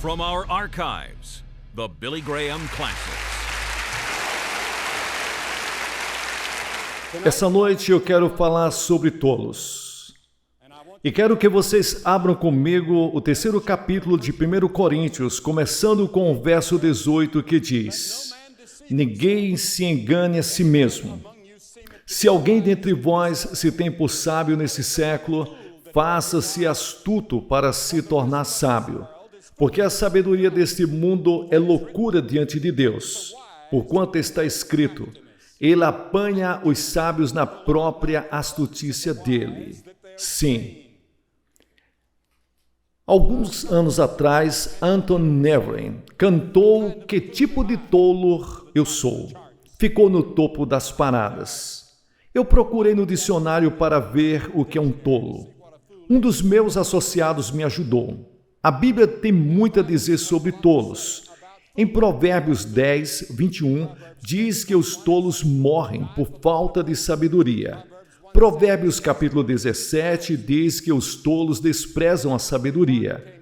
From our archives, the Billy Graham Classics. Essa noite eu quero falar sobre tolos. E quero que vocês abram comigo o 3º capítulo de 1 Coríntios, começando com o verso 18, que diz: Ninguém se engane a si mesmo. Se alguém dentre vós se tem por sábio nesse século, faça-se astuto para se tornar sábio. Porque a sabedoria deste mundo é loucura diante de Deus. Porquanto está escrito: Ele apanha os sábios na própria astutícia dele. Sim. Alguns anos atrás, Anton Nevin cantou Que tipo de tolo eu sou. Ficou no topo das paradas. Eu procurei no dicionário para ver o que é um tolo. Um dos meus associados me ajudou. A Bíblia tem muito a dizer sobre tolos. Em Provérbios 10, 21, diz que os tolos morrem por falta de sabedoria. Provérbios capítulo 17 diz que os tolos desprezam a sabedoria.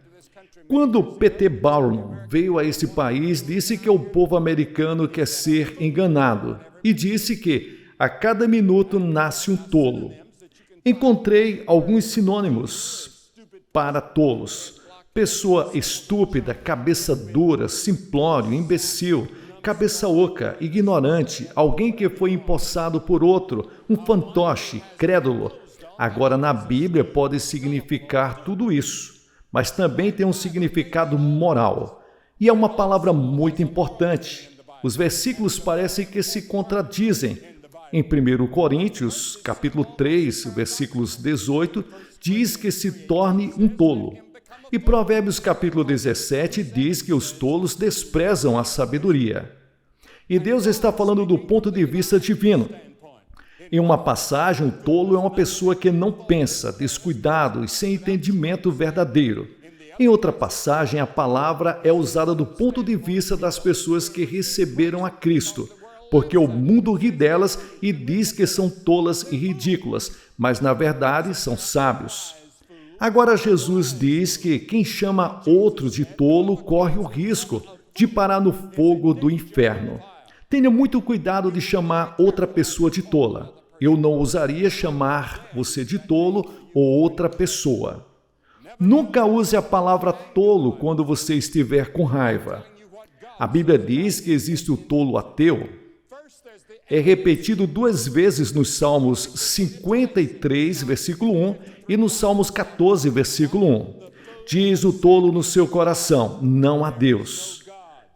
Quando P.T. Barnum veio a esse país, disse que o povo americano quer ser enganado e disse que a cada minuto nasce um tolo. Encontrei alguns sinônimos para tolos. Pessoa estúpida, cabeça dura, simplório, imbecil, cabeça oca, ignorante, alguém que foi empossado por outro, um fantoche, crédulo. Agora, na Bíblia pode significar tudo isso, mas também tem um significado moral. E é uma palavra muito importante. Os versículos parecem que se contradizem. Em 1 Coríntios, capítulo 3, versículos 18, diz que se torne um tolo. E Provérbios capítulo 17 diz que os tolos desprezam a sabedoria. E Deus está falando do ponto de vista divino. Em uma passagem, o tolo é uma pessoa que não pensa, descuidado e sem entendimento verdadeiro. Em outra passagem, a palavra é usada do ponto de vista das pessoas que receberam a Cristo, porque o mundo ri delas e diz que são tolas e ridículas, mas na verdade são sábios. Agora Jesus diz que quem chama outro de tolo corre o risco de parar no fogo do inferno. Tenha muito cuidado de chamar outra pessoa de tola. Eu não ousaria chamar você de tolo ou outra pessoa. Nunca use a palavra tolo quando você estiver com raiva. A Bíblia diz que existe o tolo ateu. É repetido 2 vezes nos Salmos 53, versículo 1, e nos Salmos 14, versículo 1. Diz o tolo no seu coração: não há Deus.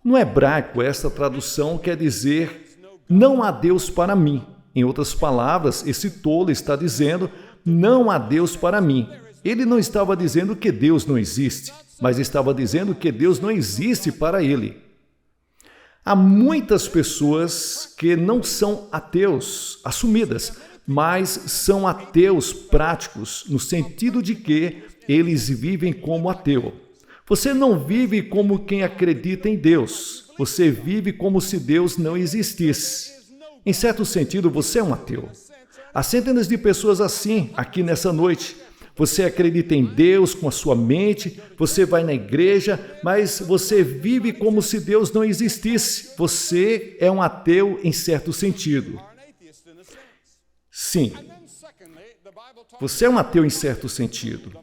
No hebraico, esta tradução quer dizer: não há Deus para mim. Em outras palavras, esse tolo está dizendo: não há Deus para mim. Ele não estava dizendo que Deus não existe, mas estava dizendo que Deus não existe para ele. Há muitas pessoas que não são ateus assumidas, mas são ateus práticos, no sentido de que eles vivem como ateu. Você não vive como quem acredita em Deus, você vive como se Deus não existisse. Em certo sentido, você é um ateu. Há centenas de pessoas assim aqui nessa noite. Você acredita em Deus com a sua mente, você vai na igreja, mas você vive como se Deus não existisse. Você é um ateu em certo sentido. Sim, você é um ateu em certo sentido.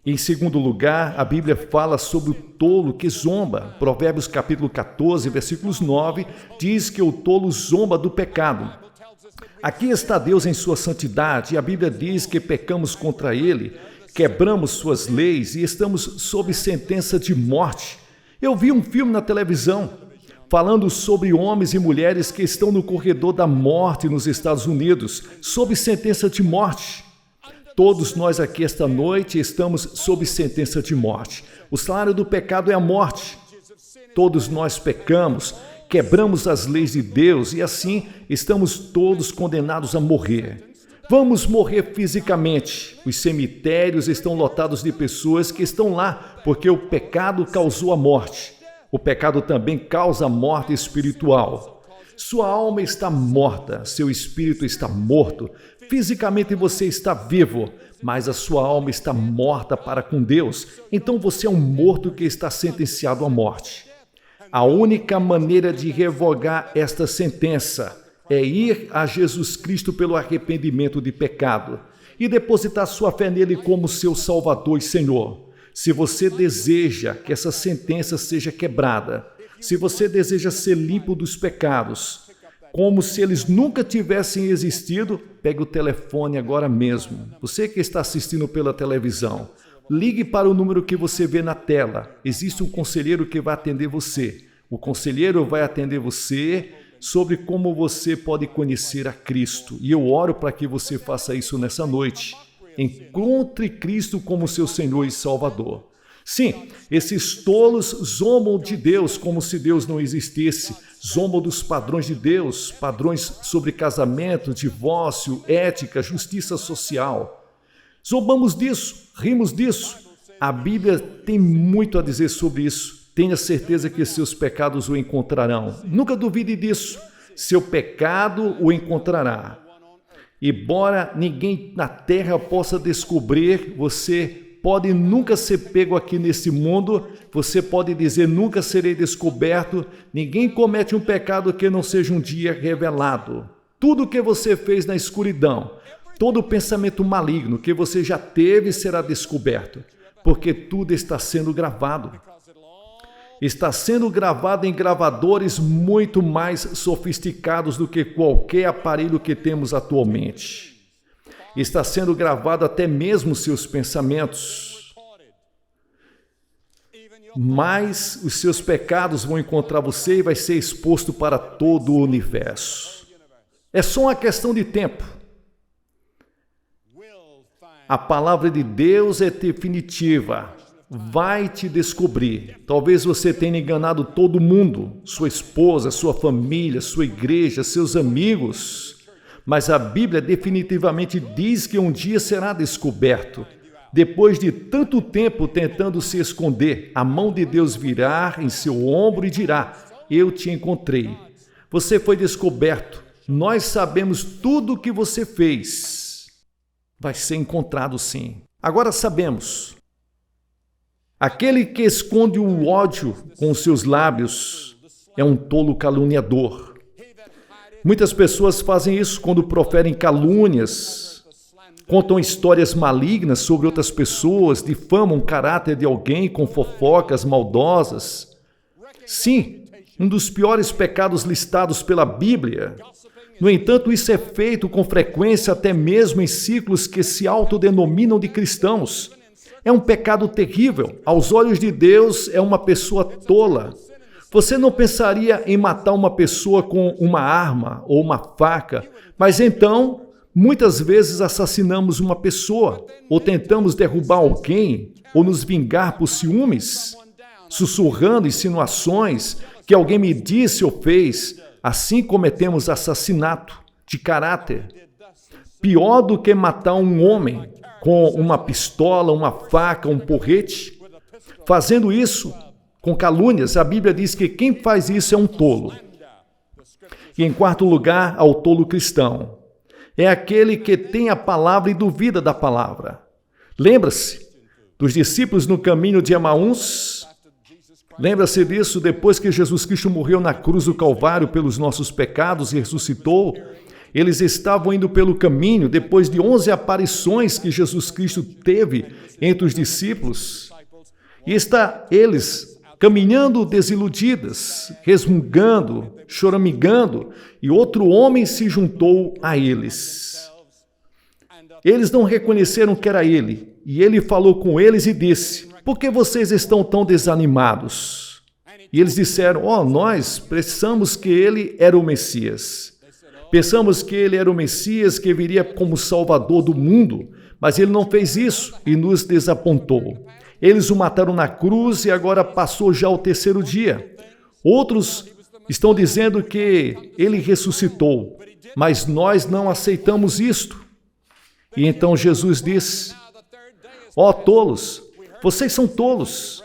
Em segundo lugar, a Bíblia fala sobre o tolo que zomba. Provérbios capítulo 14, versículos 9, diz que o tolo zomba do pecado. Aqui está Deus em sua santidade, e a Bíblia diz que pecamos contra Ele, quebramos suas leis e estamos sob sentença de morte. Eu vi um filme na televisão falando sobre homens e mulheres que estão no corredor da morte nos Estados Unidos, sob sentença de morte. Todos nós aqui esta noite estamos sob sentença de morte. O salário do pecado é a morte. Todos nós pecamos, quebramos as leis de Deus e assim estamos todos condenados a morrer. Vamos morrer fisicamente. Os cemitérios estão lotados de pessoas que estão lá porque o pecado causou a morte. O pecado também causa a morte espiritual. Sua alma está morta, seu espírito está morto. Fisicamente você está vivo, mas a sua alma está morta para com Deus. Então você é um morto que está sentenciado à morte. A única maneira de revogar esta sentença é ir a Jesus Cristo pelo arrependimento de pecado e depositar sua fé nele como seu Salvador e Senhor. Se você deseja que essa sentença seja quebrada, se você deseja ser limpo dos pecados, como se eles nunca tivessem existido, pegue o telefone agora mesmo. Você que está assistindo pela televisão, ligue para o número que você vê na tela. Existe um conselheiro que vai atender você. O conselheiro vai atender você sobre como você pode conhecer a Cristo. E eu oro para que você faça isso nessa noite. Encontre Cristo como seu Senhor e Salvador. Sim, esses tolos zombam de Deus como se Deus não existisse. Zombam dos padrões de Deus, padrões sobre casamento, divórcio, ética, justiça social. Zombamos disso, rimos disso. A Bíblia tem muito a dizer sobre isso. Tenha certeza que seus pecados o encontrarão. Nunca duvide disso. Seu pecado o encontrará. Embora ninguém na terra possa descobrir, você pode nunca ser pego aqui nesse mundo, você pode dizer, nunca serei descoberto, ninguém comete um pecado que não seja um dia revelado. Tudo que você fez na escuridão, todo pensamento maligno que você já teve será descoberto, porque tudo está sendo gravado. Está sendo gravado em gravadores muito mais sofisticados do que qualquer aparelho que temos atualmente. Está sendo gravado até mesmo seus pensamentos. Mas os seus pecados vão encontrar você e vai ser exposto para todo o universo. É só uma questão de tempo. A palavra de Deus é definitiva. Vai te descobrir. Talvez você tenha enganado todo mundo, sua esposa, sua família, sua igreja, seus amigos. Mas a Bíblia definitivamente diz que um dia será descoberto. Depois de tanto tempo tentando se esconder, a mão de Deus virá em seu ombro e dirá: eu te encontrei. Você foi descoberto. Nós sabemos tudo o que você fez. Vai ser encontrado sim. Agora sabemos. Aquele que esconde o ódio com os seus lábios é um tolo caluniador. Muitas pessoas fazem isso quando proferem calúnias, contam histórias malignas sobre outras pessoas, difamam o caráter de alguém com fofocas maldosas. Sim, um dos piores pecados listados pela Bíblia. No entanto, isso é feito com frequência até mesmo em ciclos que se autodenominam de cristãos. É um pecado terrível. Aos olhos de Deus, é uma pessoa tola. Você não pensaria em matar uma pessoa com uma arma ou uma faca, mas então, muitas vezes assassinamos uma pessoa, ou tentamos derrubar alguém, ou nos vingar por ciúmes, sussurrando insinuações que alguém me disse ou fez. Assim cometemos assassinato de caráter. Pior do que matar um homem com uma pistola, uma faca, um porrete. Fazendo isso com calúnias, a Bíblia diz que quem faz isso é um tolo. E em quarto lugar, ao tolo cristão. É aquele que tem a palavra e duvida da palavra. Lembra-se dos discípulos no caminho de Emaús? Lembra-se disso depois que Jesus Cristo morreu na cruz do Calvário pelos nossos pecados e ressuscitou? Eles estavam indo pelo caminho depois de 11 aparições que Jesus Cristo teve entre os discípulos. E está eles caminhando desiludidas, resmungando, choramingando, e outro homem se juntou a eles. Eles não reconheceram que era ele, e ele falou com eles e disse: por que vocês estão tão desanimados? E eles disseram: nós pensamos que ele era o Messias. Pensamos que ele era o Messias que viria como Salvador do mundo, mas ele não fez isso e nos desapontou. Eles o mataram na cruz e agora passou já o terceiro dia. Outros estão dizendo que ele ressuscitou, mas nós não aceitamos isto. E então Jesus disse: tolos, vocês são tolos.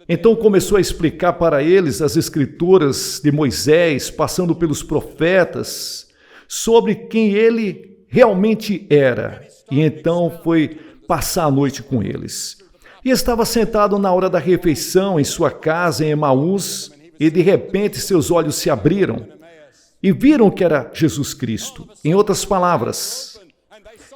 Então começou a explicar para eles as escrituras de Moisés, passando pelos profetas, sobre quem ele realmente era. E então foi passar a noite com eles. E estava sentado na hora da refeição em sua casa em Emaús, e de repente seus olhos se abriram e viram que era Jesus Cristo. Em outras palavras,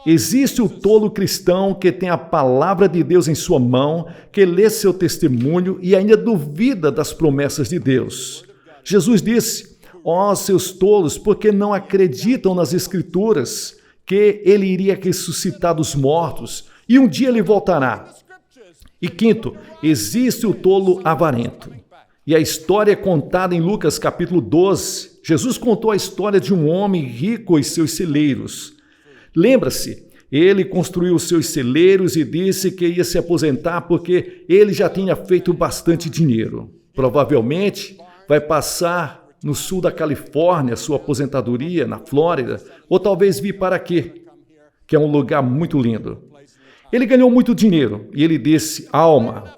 existe o tolo cristão que tem a palavra de Deus em sua mão, que lê seu testemunho e ainda duvida das promessas de Deus. Jesus disse: ó, seus tolos, porque não acreditam nas Escrituras, que ele iria ressuscitar dos mortos e um dia ele voltará. E quinto, existe o tolo avarento. E a história é contada em Lucas capítulo 12. Jesus contou a história de um homem rico e seus celeiros. Lembra-se, ele construiu os seus celeiros e disse que ia se aposentar porque ele já tinha feito bastante dinheiro. Provavelmente vai passar no sul da Califórnia, sua aposentadoria, na Flórida, ou talvez vir para aqui, que é um lugar muito lindo. Ele ganhou muito dinheiro e ele disse: alma,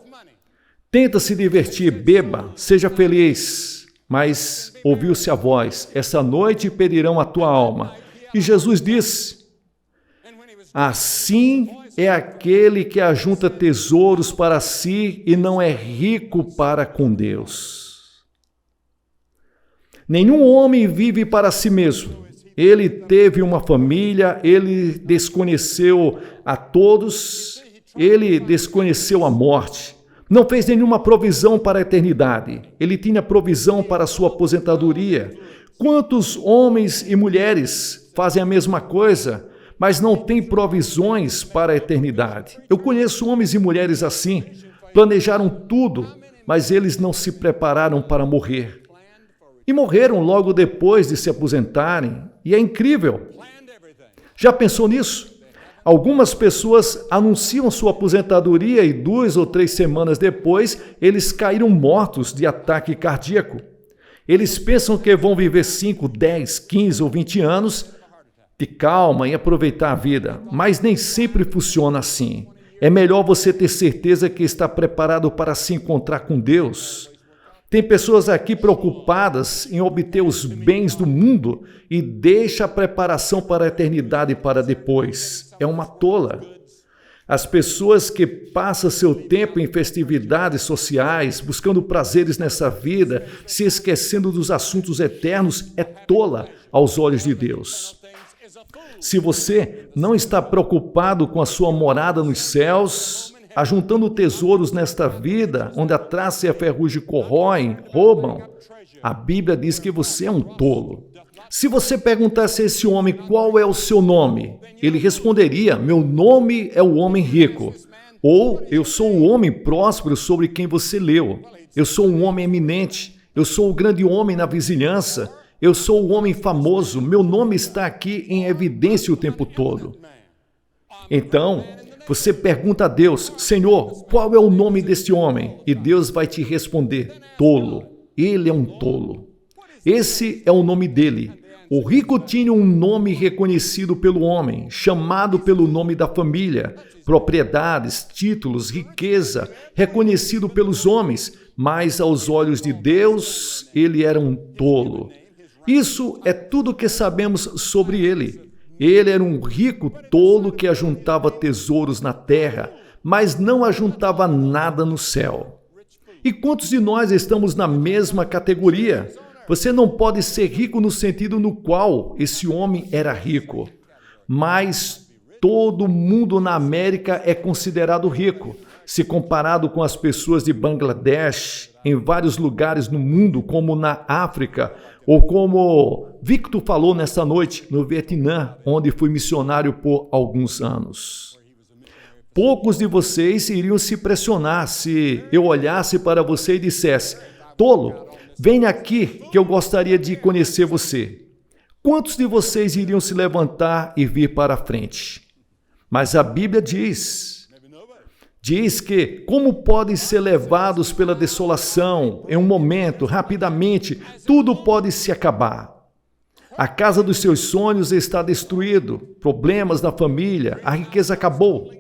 tenta se divertir, beba, seja feliz. Mas ouviu-se a voz: essa noite pedirão a tua alma. E Jesus disse: assim é aquele que ajunta tesouros para si e não é rico para com Deus. Nenhum homem vive para si mesmo. Ele teve uma família, ele desconheceu a todos, ele desconheceu a morte. Não fez nenhuma provisão para a eternidade. Ele tinha provisão para a sua aposentadoria. Quantos homens e mulheres fazem a mesma coisa, mas não têm provisões para a eternidade? Eu conheço homens e mulheres assim. Planejaram tudo, mas eles não se prepararam para morrer. E morreram logo depois de se aposentarem. E é incrível. Já pensou nisso? Algumas pessoas anunciam sua aposentadoria e 2 ou 3 semanas depois, eles caíram mortos de ataque cardíaco. Eles pensam que vão viver 5, 10, 15 ou 20 anos de calma e aproveitar a vida, mas nem sempre funciona assim. É melhor você ter certeza que está preparado para se encontrar com Deus. Tem pessoas aqui preocupadas em obter os bens do mundo e deixa a preparação para a eternidade para depois. É uma tola. As pessoas que passam seu tempo em festividades sociais, buscando prazeres nessa vida, se esquecendo dos assuntos eternos, é tola aos olhos de Deus. Se você não está preocupado com a sua morada nos céus, ajuntando tesouros nesta vida, onde a traça e a ferrugem corroem, roubam, a Bíblia diz que você é um tolo. Se você perguntasse a esse homem qual é o seu nome, ele responderia: meu nome é o homem rico. Ou eu sou o homem próspero sobre quem você leu. Eu sou um homem eminente. Eu sou o grande homem na vizinhança. Eu sou o homem famoso. Meu nome está aqui em evidência o tempo todo. Então, você pergunta a Deus: Senhor, qual é o nome deste homem? E Deus vai te responder: tolo. Ele é um tolo. Esse é o nome dele. O rico tinha um nome reconhecido pelo homem, chamado pelo nome da família, propriedades, títulos, riqueza, reconhecido pelos homens, mas aos olhos de Deus, ele era um tolo. Isso é tudo que sabemos sobre ele. Ele era um rico tolo que ajuntava tesouros na terra, mas não ajuntava nada no céu. E quantos de nós estamos na mesma categoria? Você não pode ser rico no sentido no qual esse homem era rico, mas todo mundo na América é considerado rico, se comparado com as pessoas de Bangladesh, em vários lugares no mundo, como na África, ou como Victor falou nessa noite, no Vietnã, onde fui missionário por alguns anos. Poucos de vocês iriam se impressionar se eu olhasse para você e dissesse: tolo, venha aqui que eu gostaria de conhecer você. Quantos de vocês iriam se levantar e vir para a frente? Mas a Bíblia diz que como podem ser levados pela desolação, em um momento, rapidamente, tudo pode se acabar. A casa dos seus sonhos está destruída, problemas na família, a riqueza acabou.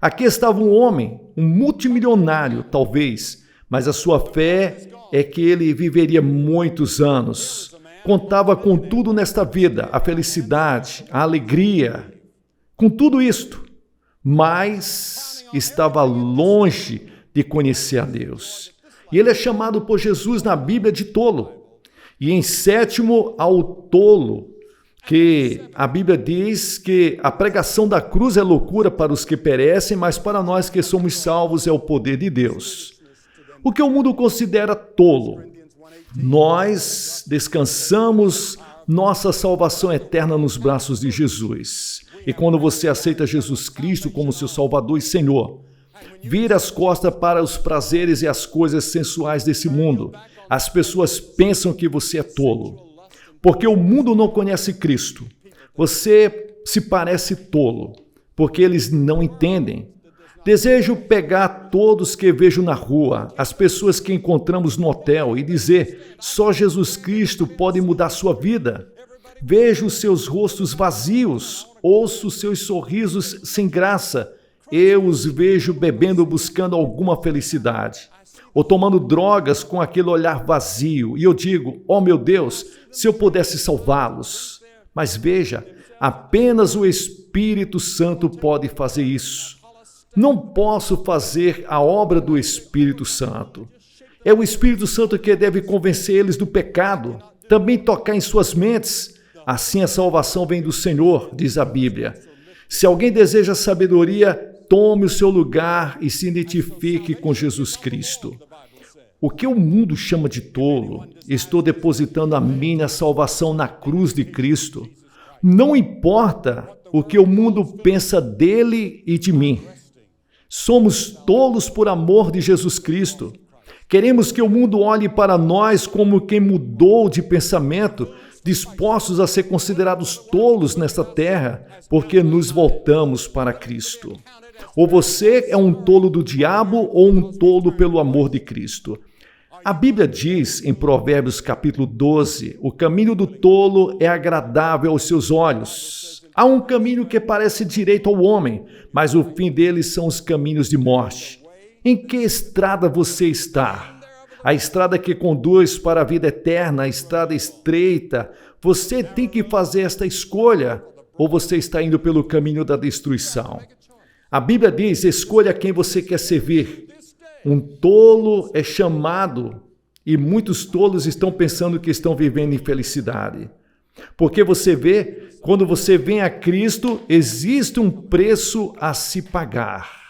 Aqui estava um homem, um multimilionário, talvez, mas a sua fé é que ele viveria muitos anos. Contava com tudo nesta vida, a felicidade, a alegria, com tudo isto, mas estava longe de conhecer a Deus. E ele é chamado por Jesus na Bíblia de tolo. E em sétimo, ao tolo, que a Bíblia diz que a pregação da cruz é loucura para os que perecem, mas para nós que somos salvos é o poder de Deus. O que o mundo considera tolo, nós descansamos nossa salvação eterna nos braços de Jesus. E quando você aceita Jesus Cristo como seu Salvador e Senhor, vira as costas para os prazeres e as coisas sensuais desse mundo. As pessoas pensam que você é tolo, porque o mundo não conhece Cristo. Você se parece tolo, porque eles não entendem. Desejo pegar todos que vejo na rua, as pessoas que encontramos no hotel e dizer, só Jesus Cristo pode mudar sua vida. Vejo seus rostos vazios, ouço seus sorrisos sem graça. Eu os vejo bebendo, buscando alguma felicidade, ou tomando drogas com aquele olhar vazio. E eu digo, oh meu Deus, se eu pudesse salvá-los. Mas veja, apenas o Espírito Santo pode fazer isso. Não posso fazer a obra do Espírito Santo. É o Espírito Santo que deve convencer eles do pecado, também tocar em suas mentes. Assim a salvação vem do Senhor, diz a Bíblia. Se alguém deseja sabedoria, tome o seu lugar e se identifique com Jesus Cristo. O que o mundo chama de tolo, estou depositando a minha salvação na cruz de Cristo. Não importa o que o mundo pensa dele e de mim. Somos tolos por amor de Jesus Cristo. Queremos que o mundo olhe para nós como quem mudou de pensamento, dispostos a ser considerados tolos nesta terra, porque nos voltamos para Cristo. Ou você é um tolo do diabo ou um tolo pelo amor de Cristo. A Bíblia diz em Provérbios capítulo 12, o caminho do tolo é agradável aos seus olhos. Há um caminho que parece direito ao homem, mas o fim dele são os caminhos de morte. Em que estrada você está? A estrada que conduz para a vida eterna, a estrada estreita. Você tem que fazer esta escolha, ou você está indo pelo caminho da destruição? A Bíblia diz, escolha quem você quer servir. Um tolo é chamado, e muitos tolos estão pensando que estão vivendo em felicidade. Porque você vê, quando você vem a Cristo, existe um preço a se pagar.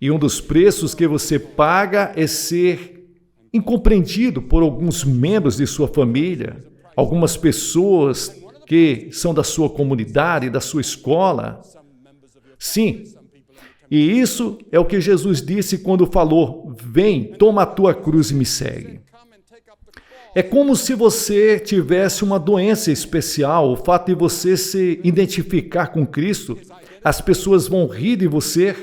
E um dos preços que você paga é ser incompreendido por alguns membros de sua família, algumas pessoas que são da sua comunidade, da sua escola. Sim, e isso é o que Jesus disse quando falou, vem, toma a tua cruz e me segue. É como se você tivesse uma doença especial, o fato de você se identificar com Cristo, as pessoas vão rir de você.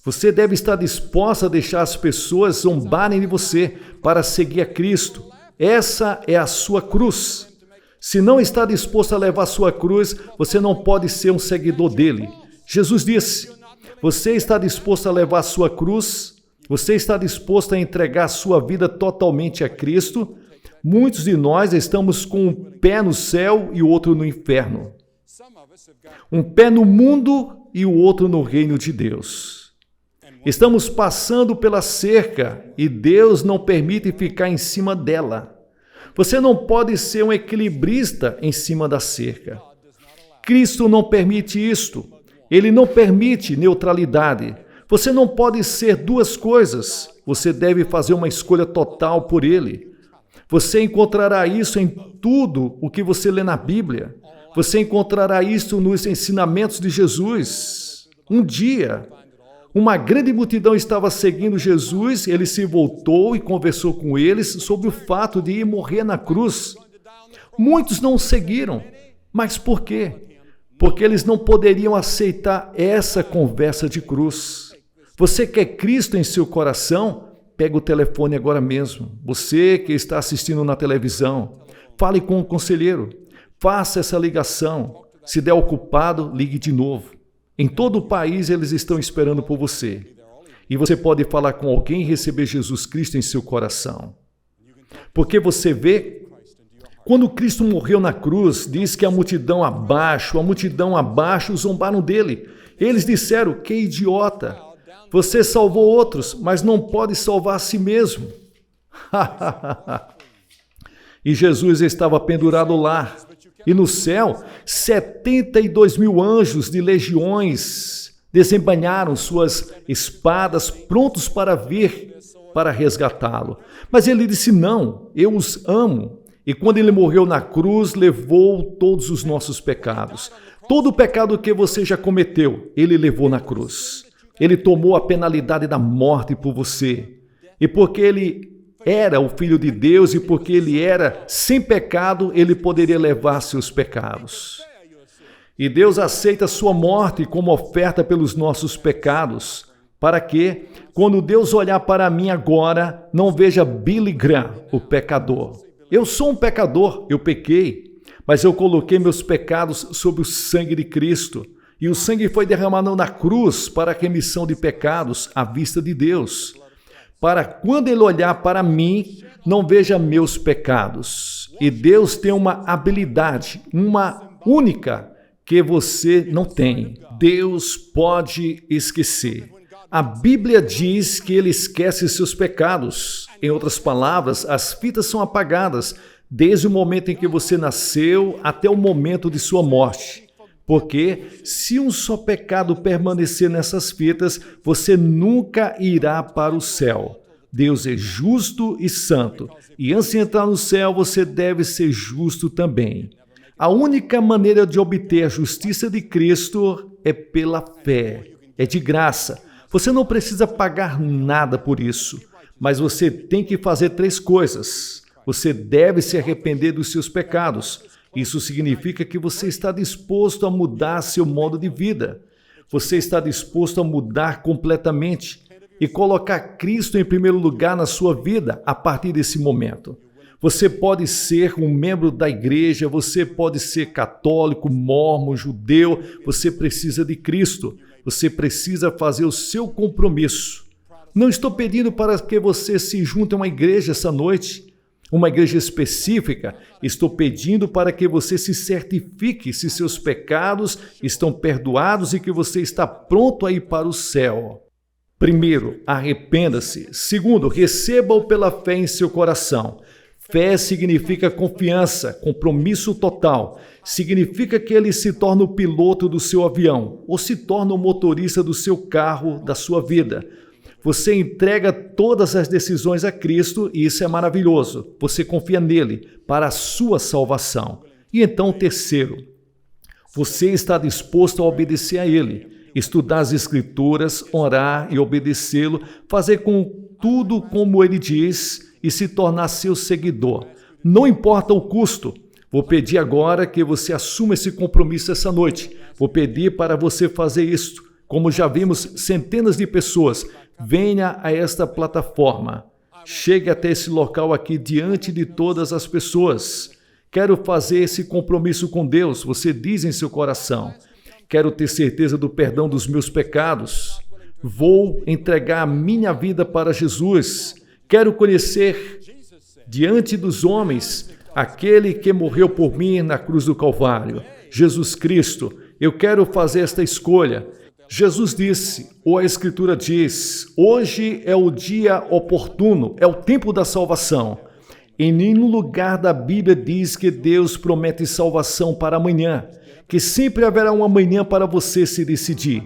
Você deve estar disposta a deixar as pessoas zombarem de você para seguir a Cristo. Essa é a sua cruz. Se não está disposto a levar a sua cruz, você não pode ser um seguidor dele. Jesus disse, você está disposto a levar a sua cruz? Você está disposto a entregar a sua vida totalmente a Cristo? Muitos de nós estamos com um pé no céu e o outro no inferno. Um pé no mundo e o outro no reino de Deus. Estamos passando pela cerca e Deus não permite ficar em cima dela. Você não pode ser um equilibrista em cima da cerca. Cristo não permite isto. Ele não permite neutralidade. Você não pode ser duas coisas. Você deve fazer uma escolha total por Ele. Você encontrará isso em tudo o que você lê na Bíblia. Você encontrará isso nos ensinamentos de Jesus. Um dia, uma grande multidão estava seguindo Jesus, ele se voltou e conversou com eles sobre o fato de ir morrer na cruz. Muitos não o seguiram. Mas por quê? Porque eles não poderiam aceitar essa conversa de cruz. Você quer Cristo em seu coração? Pega o telefone agora mesmo. Você que está assistindo na televisão, fale com o conselheiro. Faça essa ligação. Se der ocupado, ligue de novo. Em todo o país eles estão esperando por você. E você pode falar com alguém e receber Jesus Cristo em seu coração. Porque você vê, quando Cristo morreu na cruz, diz que a multidão abaixo zombaram dele. Eles disseram: que idiota, você salvou outros, mas não pode salvar a si mesmo. E Jesus estava pendurado lá. E no céu, 72.000 anjos de legiões desembainharam suas espadas, prontos para vir para resgatá-lo. Mas ele disse: não, eu os amo. E quando ele morreu na cruz, levou todos os nossos pecados. Todo o pecado que você já cometeu, ele levou na cruz. Ele tomou a penalidade da morte por você. E porque ele era o Filho de Deus e porque ele era sem pecado, ele poderia levar seus pecados. E Deus aceita sua morte como oferta pelos nossos pecados, para que, quando Deus olhar para mim agora, não veja Billy Graham, o pecador. Eu sou um pecador, eu pequei, mas eu coloquei meus pecados sob o sangue de Cristo. E o sangue foi derramado na cruz para a remissão de pecados à vista de Deus. Para quando ele olhar para mim, não veja meus pecados. E Deus tem uma habilidade, uma única, que você não tem. Deus pode esquecer. A Bíblia diz que ele esquece seus pecados. Em outras palavras, as fitas são apagadas desde o momento em que você nasceu até o momento de sua morte. Porque se um só pecado permanecer nessas fitas, você nunca irá para o céu. Deus é justo e santo, e antes de entrar no céu, você deve ser justo também. A única maneira de obter a justiça de Cristo é pela fé, é de graça. Você não precisa pagar nada por isso, mas você tem que fazer 3 coisas. Você deve se arrepender dos seus pecados. Isso significa que você está disposto a mudar seu modo de vida. Você está disposto a mudar completamente e colocar Cristo em primeiro lugar na sua vida a partir desse momento. Você pode ser um membro da igreja, você pode ser católico, mórmon, judeu, você precisa de Cristo. Você precisa fazer o seu compromisso. Não estou pedindo para que você se junte a uma igreja essa noite, uma igreja específica. Estou pedindo para que você se certifique se seus pecados estão perdoados e que você está pronto a ir para o céu. Primeiro, arrependa-se. Segundo, receba-o pela fé em seu coração. Fé significa confiança, compromisso total. Significa que ele se torna o piloto do seu avião ou se torna o motorista do seu carro, da sua vida. Você entrega todas as decisões a Cristo e isso é maravilhoso. Você confia nele para a sua salvação. E então, terceiro, você está disposto a obedecer a ele, estudar as Escrituras, orar e obedecê-lo, fazer com tudo como ele diz e se tornar seu seguidor. Não importa o custo. Vou pedir agora que você assuma esse compromisso essa noite. Vou pedir para você fazer isso. Como já vimos centenas de pessoas, venha a esta plataforma. Chegue até esse local aqui diante de todas as pessoas. Quero fazer esse compromisso com Deus. Você diz em seu coração: quero ter certeza do perdão dos meus pecados. Vou entregar a minha vida para Jesus. Quero conhecer diante dos homens aquele que morreu por mim na cruz do Calvário, Jesus Cristo. Eu quero fazer esta escolha. Jesus disse, ou a Escritura diz, hoje é o dia oportuno, é o tempo da salvação. Em nenhum lugar da Bíblia diz que Deus promete salvação para amanhã, que sempre haverá um amanhã para você se decidir.